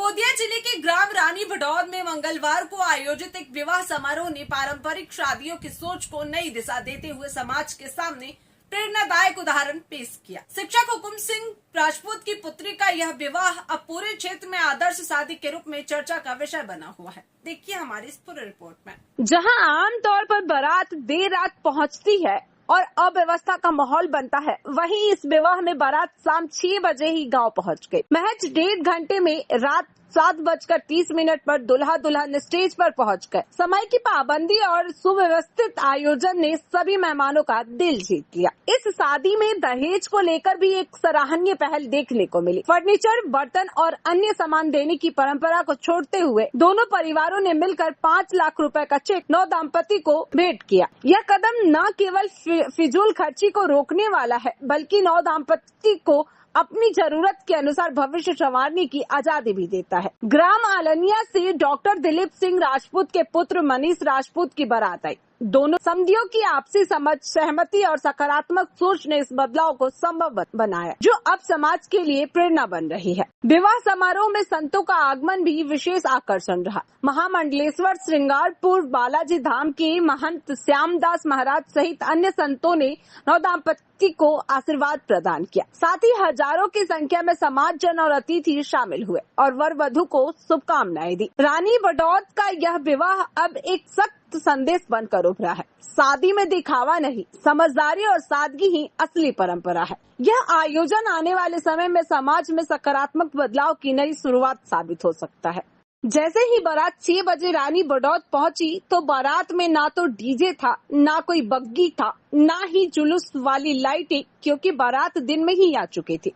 गोंदिया जिले के ग्राम रानी बडौद में मंगलवार को आयोजित एक विवाह समारोह ने पारंपरिक शादियों की सोच को नई दिशा देते हुए समाज के सामने प्रेरणादायक उदाहरण पेश किया। शिक्षक हुकुम सिंह राजपूत की पुत्री का यह विवाह अब पूरे क्षेत्र में आदर्श शादी के रूप में चर्चा का विषय बना हुआ है। देखिए हमारी इस पूरी रिपोर्ट में। जहां आमतौर पर बारात देर रात पहुंचती है और अव्यवस्था का माहौल बनता है, वहीं इस विवाह में बारात शाम 6 बजे ही गांव पहुंच गई। महज 1.5 घंटे में रात 7:30 पर दुल्हा दुल्हन स्टेज पर पहुंच गए। समय की पाबंदी और सुव्यवस्थित आयोजन ने सभी मेहमानों का दिल जीत लिया। इस शादी में दहेज को लेकर भी एक सराहनीय पहल देखने को मिली। फर्नीचर, बर्तन और अन्य सामान देने की परंपरा को छोड़ते हुए दोनों परिवारों ने मिलकर 5 लाख रुपए का चेक नौ दंपति को भेंट किया। यह कदम न केवल फिजूल खर्ची को रोकने वाला है, बल्कि नौ दंपति को अपनी जरूरत के अनुसार भविष्य संवारने की आजादी भी देता है। ग्राम आलनिया से डॉक्टर दिलीप सिंह राजपूत के पुत्र मनीष राजपूत की बारात आई। दोनों समधियों की आपसी समझ, सहमति और सकारात्मक सोच ने इस बदलाव को संभव बनाया, जो अब समाज के लिए प्रेरणा बन रही है। विवाह समारोह में संतों का आगमन भी विशेष आकर्षण रहा। महामंडलेश्वर श्रृंगारपुर बालाजी धाम के महंत श्यामदास महाराज सहित अन्य संतों ने नवदंपति को आशीर्वाद प्रदान किया। साथ ही हजारों की संख्या में समाजजन और अतिथि शामिल हुए और वर वधू को शुभकामनाएं दी। रानी बडौद का यह विवाह अब एक सख्त संदेश बनकर उभरा है। शादी में दिखावा नहीं, समझदारी और सादगी ही असली परंपरा है। यह आयोजन आने वाले समय में समाज में सकारात्मक बदलाव की नई शुरुआत साबित हो सकता है। जैसे ही बारात 6 बजे रानी बडौद पहुंची तो बारात में ना तो डीजे था, ना कोई बग्गी था, ना ही जुलूस वाली लाइटें, क्योंकि बारात दिन में ही आ चुकी थी।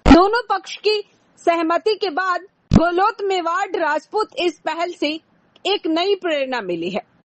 दोनों पक्ष की सहमति के बाद गोलोत मेवाड़ राजपूत इस पहल से एक नई प्रेरणा मिली है।